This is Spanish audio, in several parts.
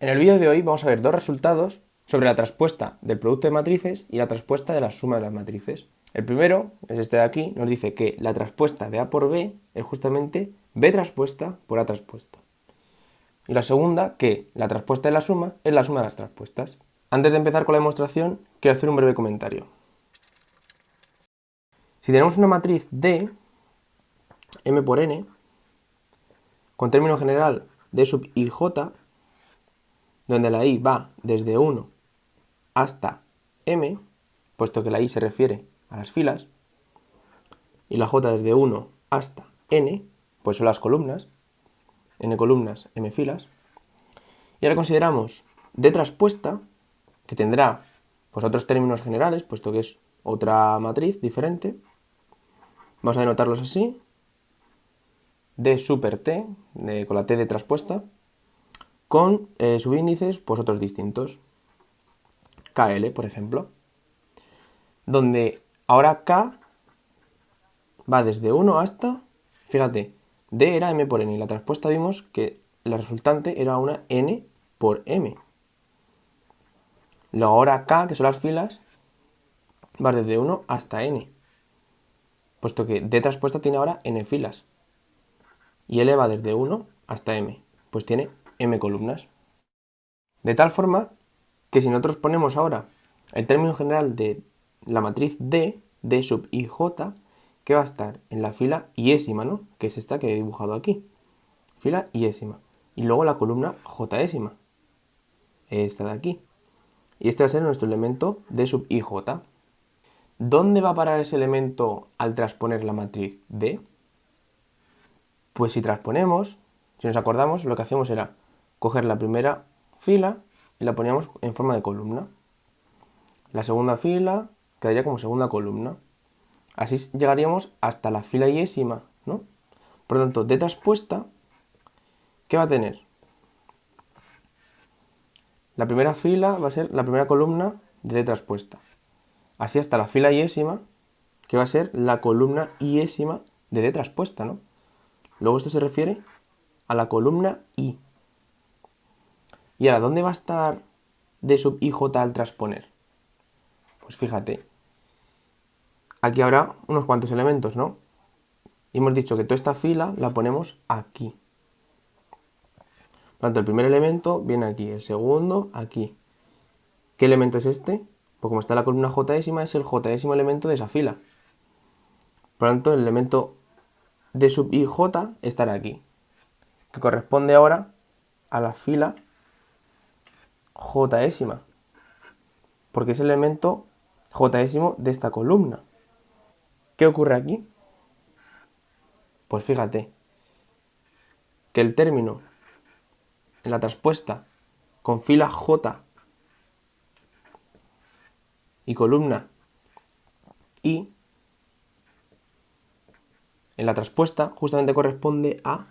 En el vídeo de hoy vamos a ver dos resultados sobre la traspuesta del producto de matrices y la traspuesta de la suma de las matrices. El primero, es este de aquí, nos dice que la traspuesta de A por B es justamente B traspuesta por A traspuesta. Y la segunda, que la traspuesta de la suma es la suma de las traspuestas. Antes de empezar con la demostración, quiero hacer un breve comentario. Si tenemos una matriz D, M por N, con término general D sub I J, donde la I va desde 1 hasta M, puesto que la I se refiere a las filas, y la J desde 1 hasta N, pues son las columnas, N columnas, M filas, y ahora consideramos D traspuesta, que tendrá pues otros términos generales, puesto que es otra matriz diferente. Vamos a denotarlos así: D super T, con la T de traspuesta, con subíndices pues otros distintos, KL, por ejemplo, donde ahora K va desde 1 hasta, fíjate, D era M por N, y la traspuesta vimos que la resultante era una N por M. Luego ahora K, que son las filas, va desde 1 hasta N, puesto que D traspuesta tiene ahora N filas, y L va desde 1 hasta M, pues tiene M columnas. De tal forma que si nosotros ponemos ahora el término general de la matriz D, D sub IJ, que va a estar en la fila iésima, ¿no? Que es esta que he dibujado aquí. Fila iésima. Y luego la columna jésima. Esta de aquí. Y este va a ser nuestro elemento D sub IJ. ¿Dónde va a parar ese elemento al transponer la matriz D? Pues si transponemos, si nos acordamos, lo que hacíamos era coger la primera fila y la poníamos en forma de columna. La segunda fila quedaría como segunda columna. Así llegaríamos hasta la fila iésima, ¿no? Por lo tanto, D traspuesta, ¿qué va a tener? La primera fila va a ser la primera columna de D traspuesta. Así hasta la fila iésima, que va a ser la columna iésima de D traspuesta, ¿no? Luego esto se refiere a la columna I. ¿Y ahora dónde va a estar D sub IJ al transponer? Pues fíjate, aquí habrá unos cuantos elementos, ¿no? Y hemos dicho que toda esta fila la ponemos aquí. Por lo tanto, el primer elemento viene aquí, el segundo aquí. ¿Qué elemento es este? Pues como está la columna jésima, es el jésimo elemento de esa fila. Por lo tanto, el elemento D sub IJ estará aquí, que corresponde ahora a la fila jésima, porque es el elemento jésimo de esta columna. ¿Qué ocurre aquí? Pues fíjate que el término en la traspuesta con fila J y columna I, en la traspuesta justamente corresponde a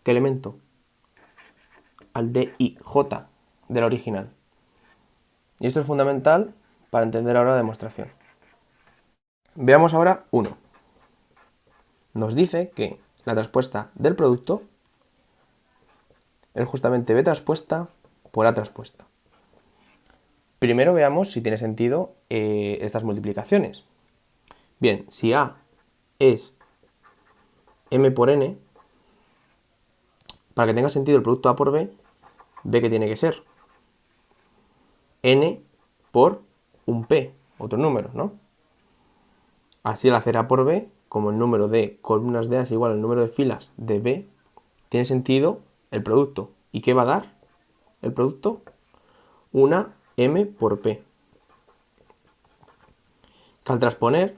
¿qué elemento? Al DIJ de la original. Y esto es fundamental para entender ahora la demostración. Veamos ahora 1. Nos dice que la traspuesta del producto es justamente B traspuesta por A traspuesta. Primero veamos si tiene sentido estas multiplicaciones. Bien, si A es M por N, para que tenga sentido el producto A por B, B que tiene que ser N por un P, otro número, ¿no? Así al hacer A por B, como el número de columnas de A es igual al número de filas de B, tiene sentido el producto. ¿Y qué va a dar el producto? Una M por P, que al transponer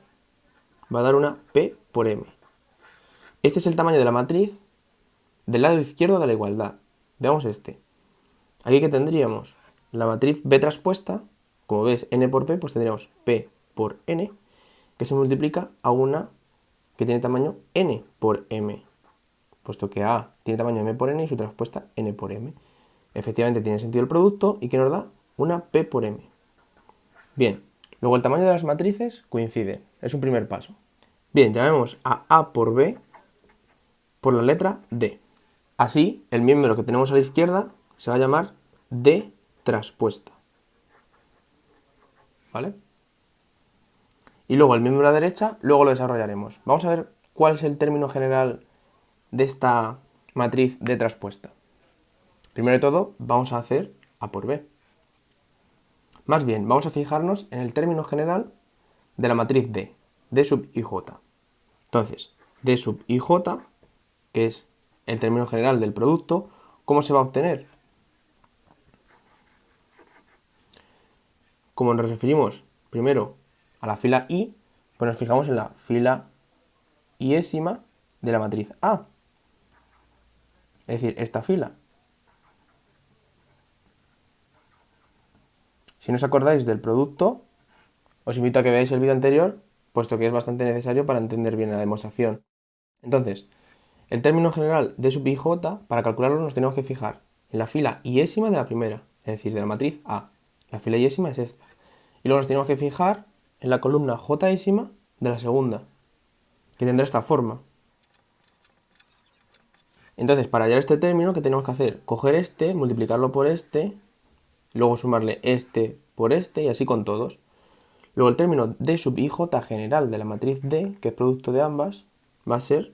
va a dar una P por M. Este es el tamaño de la matriz del lado izquierdo de la igualdad. Veamos este. Aquí que tendríamos la matriz B traspuesta, como ves N por P, pues tendríamos P por N, que se multiplica a una que tiene tamaño N por M, puesto que A tiene tamaño M por N y su traspuesta N por M. Efectivamente tiene sentido el producto y que nos da una P por M. Bien, luego el tamaño de las matrices coincide, es un primer paso. Bien, llamemos a A por B por la letra D. Así, el miembro que tenemos a la izquierda se va a llamar D traspuesta. ¿Vale? Y luego el miembro de la derecha, luego lo desarrollaremos. Vamos a ver cuál es el término general de esta matriz D traspuesta. Primero de todo, vamos a hacer A por B. Más bien, vamos a fijarnos en el término general de la matriz D, D sub IJ. Entonces, D sub IJ, que es el término general del producto, ¿cómo se va a obtener? Como nos referimos primero a la fila I, pues nos fijamos en la fila iésima de la matriz A. Es decir, esta fila. Si no os acordáis del producto, os invito a que veáis el vídeo anterior, puesto que es bastante necesario para entender bien la demostración. Entonces, el término general D sub IJ, para calcularlo nos tenemos que fijar en la fila iésima de la primera, es decir, de la matriz A. La fila iésima es esta. Y luego nos tenemos que fijar en la columna jésima de la segunda, que tendrá esta forma. Entonces, para hallar este término, ¿qué tenemos que hacer? Coger este, multiplicarlo por este, luego sumarle este por este y así con todos. Luego el término D sub IJ general de la matriz D, que es producto de ambas, va a ser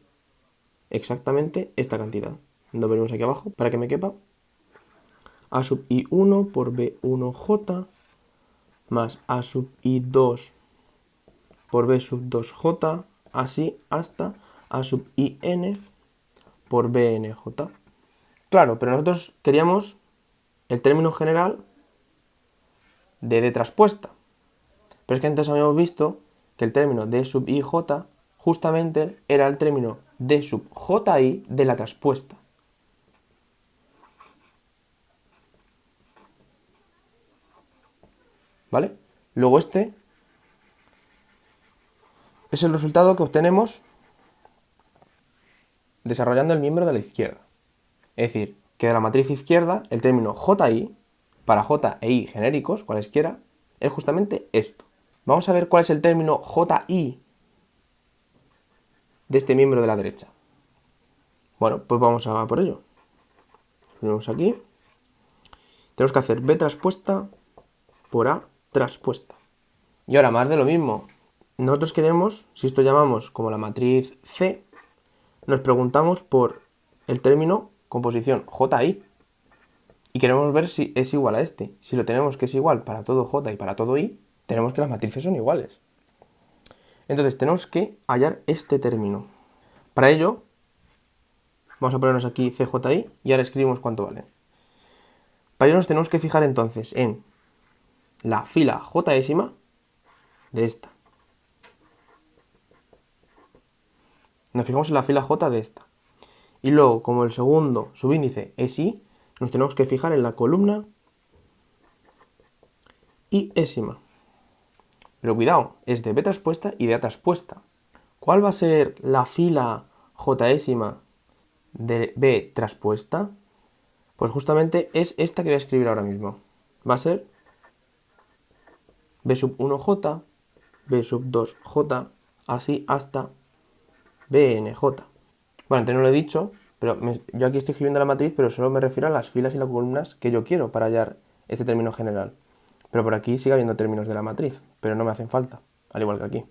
exactamente esta cantidad. Lo veremos aquí abajo para que me quepa. A sub I1 por B1J más A sub I2 por B sub 2J, así hasta A sub IN por BNJ. Claro, pero nosotros queríamos el término general de D traspuesta. Pero es que antes habíamos visto que el término D sub IJ justamente era el término D sub JI de la traspuesta. ¿Vale? Luego este es el resultado que obtenemos desarrollando el miembro de la izquierda. Es decir, que de la matriz izquierda el término JI, para J e I genéricos, cualesquiera, es justamente esto. Vamos a ver cuál es el término JI de este miembro de la derecha. Bueno, pues vamos a por ello. Ponemos aquí. Tenemos que hacer B traspuesta por A traspuesta. Y ahora más de lo mismo. Nosotros queremos, si esto llamamos como la matriz C, nos preguntamos por el término composición JI. Y queremos ver si es igual a este. Si lo tenemos que es igual para todo J y para todo I, tenemos que las matrices son iguales. Entonces tenemos que hallar este término. Para ello, vamos a ponernos aquí CJI y ahora escribimos cuánto vale. Para ello nos tenemos que fijar entonces en la fila jésima de esta. Nos fijamos en la fila J de esta. Y luego, como el segundo subíndice es I, nos tenemos que fijar en la columna iésima. Pero cuidado, es de B traspuesta y de A traspuesta. ¿Cuál va a ser la fila jésima de B traspuesta? Pues justamente es esta que voy a escribir ahora mismo. Va a ser B sub 1J, B sub 2J, así hasta BNJ. Bueno, antes no lo he dicho, pero yo aquí estoy escribiendo la matriz, pero solo me refiero a las filas y las columnas que yo quiero para hallar este término general. Pero por aquí sigue habiendo términos de la matriz, pero no me hacen falta, al igual que aquí.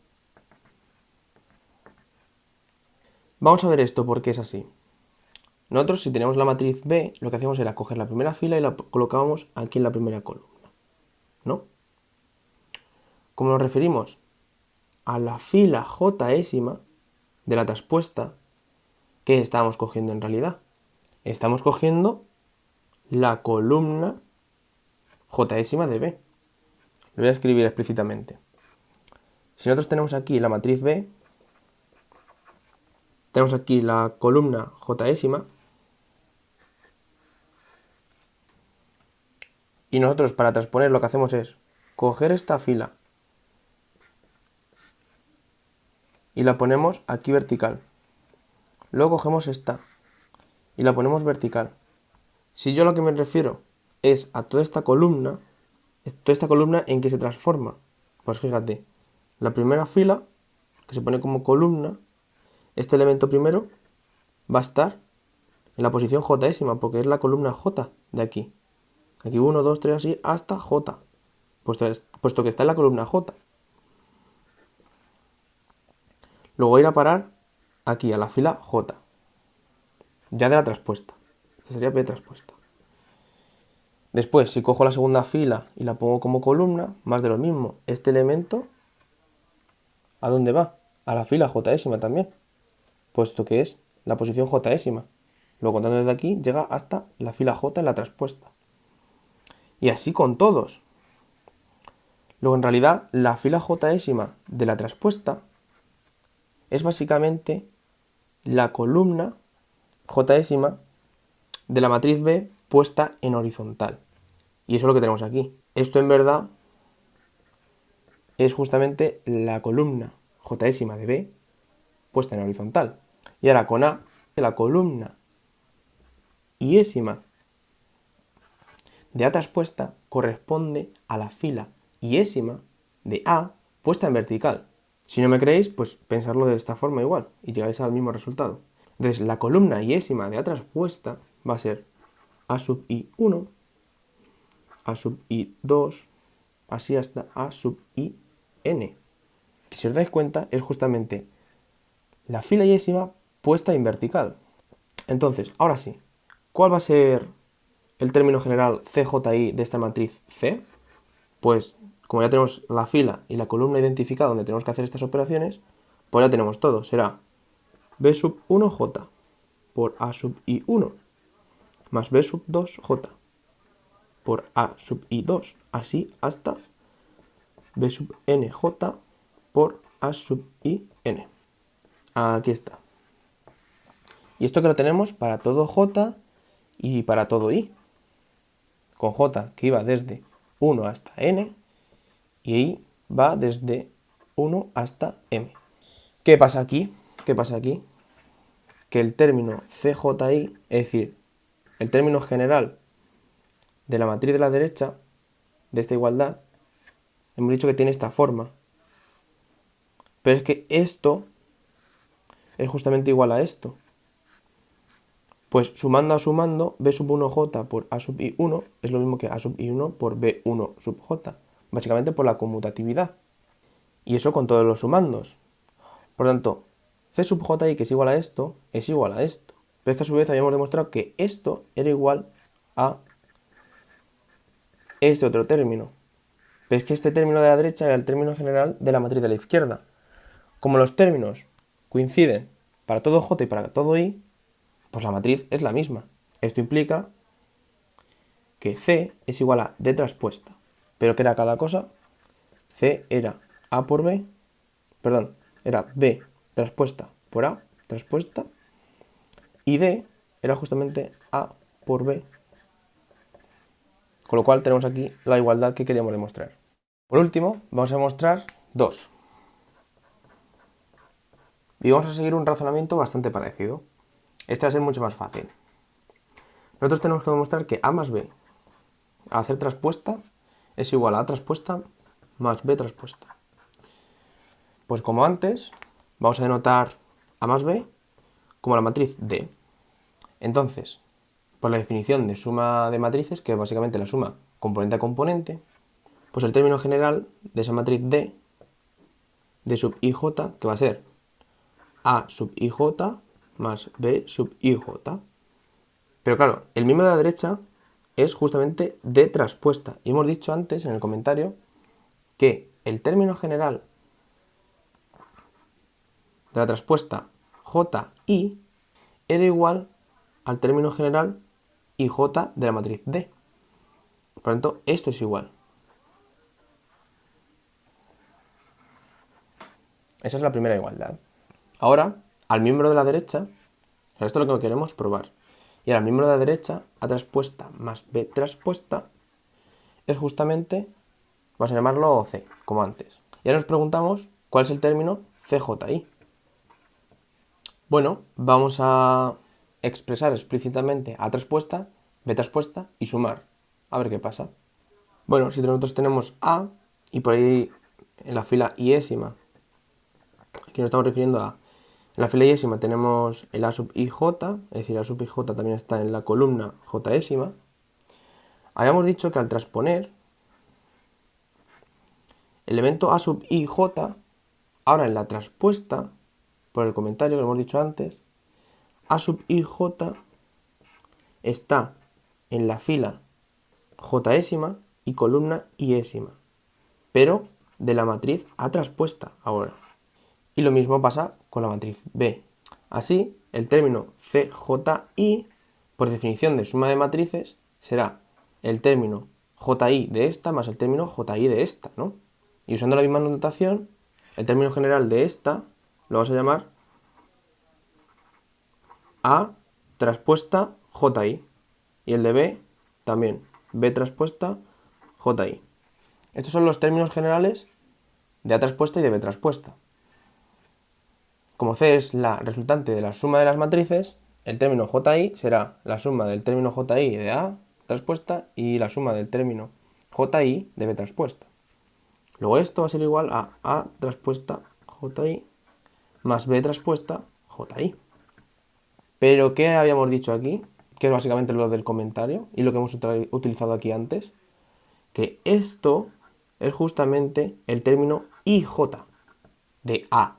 Vamos a ver esto porque es así. Nosotros, si tenemos la matriz B, lo que hacíamos era coger la primera fila y la colocábamos aquí en la primera columna, ¿no? Como nos referimos a la fila jésima de la traspuesta, ¿qué estábamos cogiendo en realidad? Estamos cogiendo la columna jésima de B. Lo voy a escribir explícitamente. Si nosotros tenemos aquí la matriz B, tenemos aquí la columna jésima, y nosotros para transponer lo que hacemos es coger esta fila y la ponemos aquí vertical. Luego cogemos esta y la ponemos vertical. Si yo lo que me refiero es a toda esta columna en que se transforma, pues fíjate, la primera fila, que se pone como columna, este elemento primero va a estar en la posición jésima, porque es la columna J de aquí. Aquí 1, 2, 3, así, hasta J, puesto que está en la columna J. Luego ir a parar aquí, a la fila J, ya de la traspuesta. Esta sería B traspuesta. Después, si cojo la segunda fila y la pongo como columna, más de lo mismo. Este elemento, ¿a dónde va? A la fila Jésima también, puesto que es la posición Jésima. Luego, contando desde aquí, llega hasta la fila J en la traspuesta. Y así con todos. Luego, en realidad, la fila Jésima de la traspuesta es básicamente la columna Jésima de la matriz B puesta en horizontal. Y eso es lo que tenemos aquí. Esto en verdad es justamente la columna Jésima de B puesta en horizontal. Y ahora con A, la columna Iésima de A traspuesta corresponde a la fila Iésima de A puesta en vertical. Si no me creéis, pues pensarlo de esta forma igual y llegáis al mismo resultado. Entonces la columna Iésima de A traspuesta va a ser A sub I1, A sub I2, así hasta A sub IN. Que si os dais cuenta es justamente la fila Iésima puesta en vertical. Entonces, ahora sí, ¿cuál va a ser el término general CJI de esta matriz C? Pues como ya tenemos la fila y la columna identificada donde tenemos que hacer estas operaciones, pues ya tenemos todo. Será B sub 1J por A sub I1 más B sub 2J por A sub I2, así hasta B sub NJ por A sub IN. Aquí está. Y esto que lo tenemos para todo J y para todo I. Con J que iba desde 1 hasta N y I va desde 1 hasta M. ¿Qué pasa aquí? ¿Qué pasa aquí? Que el término CJI, es decir, el término general de la matriz de la derecha, de esta igualdad, hemos dicho que tiene esta forma. Pero es que esto es justamente igual a esto. Pues sumando a sumando, B sub 1J por A sub I1 es lo mismo que A sub I1 por B1 sub J. Básicamente por la conmutatividad. Y eso con todos los sumandos. Por lo tanto, C sub JI, que es igual a esto, es igual a esto. Pero es que a su vez habíamos demostrado que esto era igual a este otro término. Pero es que este término de la derecha era el término general de la matriz de la izquierda. Como los términos coinciden para todo J y para todo I, pues la matriz es la misma. Esto implica que C es igual a D traspuesta. ¿Pero qué era cada cosa? C era A por B, perdón, era B traspuesta por A traspuesta, y D era justamente A por B. Con lo cual tenemos aquí la igualdad que queríamos demostrar. Por último, vamos a demostrar 2. Y vamos a seguir un razonamiento bastante parecido. Este va a ser mucho más fácil. Nosotros tenemos que demostrar que A más B al hacer traspuesta es igual a A traspuesta más B traspuesta. Pues como antes, vamos a denotar A más B como la matriz D. Entonces, por la definición de suma de matrices, que es básicamente la suma componente a componente, pues el término general de esa matriz D, de sub IJ, que va a ser A sub IJ más B sub IJ. Pero claro, el mismo de la derecha es justamente D traspuesta. Y hemos dicho antes en el comentario que el término general de la traspuesta JI era igual al término general IJ de la matriz D. Por lo tanto, esto es igual. Esa es la primera igualdad. Ahora, al miembro de la derecha, esto es lo que queremos probar. Y ahora, al miembro de la derecha, A traspuesta más B traspuesta, es justamente, vamos a llamarlo C, como antes. Y ahora nos preguntamos cuál es el término CJI. Bueno, vamos a expresar explícitamente A traspuesta, B traspuesta y sumar. A ver qué pasa. Bueno, si nosotros tenemos A y por ahí en la fila iésima, aquí nos estamos refiriendo a, en la fila iésima tenemos el A sub IJ, es decir, A sub IJ también está en la columna Jésima. Habíamos dicho que al transponer el elemento A sub I, J, ahora en la traspuesta, por el comentario que hemos dicho antes, A sub I, J está en la fila Jésima y columna Iésima, pero de la matriz A traspuesta ahora. Y lo mismo pasa con la matriz B. Así, el término CJI, por definición de suma de matrices, será el término JI de esta más el término JI de esta, ¿no? Y usando la misma notación, el término general de esta lo vamos a llamar A traspuesta JI. Y el de B también, B traspuesta JI. Estos son los términos generales de A traspuesta y de B traspuesta. Como C es la resultante de la suma de las matrices, el término JI será la suma del término JI de A traspuesta y la suma del término JI de B traspuesta. Luego esto va a ser igual a A traspuesta JI más B traspuesta JI. Pero ¿qué habíamos dicho aquí? Que es básicamente lo del comentario y lo que hemos utilizado aquí antes. Que esto es justamente el término IJ de A,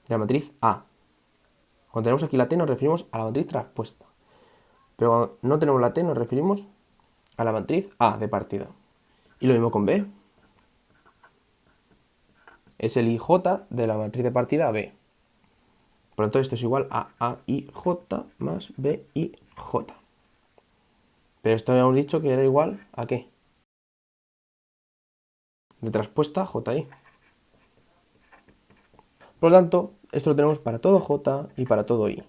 de la matriz A. Cuando tenemos aquí la T nos referimos a la matriz traspuesta. Pero cuando no tenemos la T nos referimos a la matriz A de partida. Y lo mismo con B. Es el IJ de la matriz de partida B. Por lo tanto, esto es igual a AIJ más BIJ. Pero esto habíamos dicho que era igual a ¿qué? De traspuesta JI. Por lo tanto, esto lo tenemos para todo J y para todo I.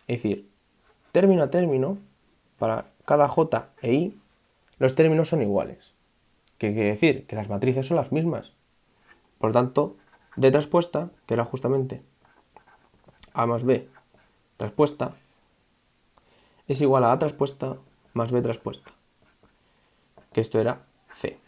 Es decir, término a término, para cada J e I, los términos son iguales. ¿Qué quiere decir? Que las matrices son las mismas. Por lo tanto, D traspuesta, que era justamente A más B traspuesta, es igual a A traspuesta más B traspuesta, que esto era C.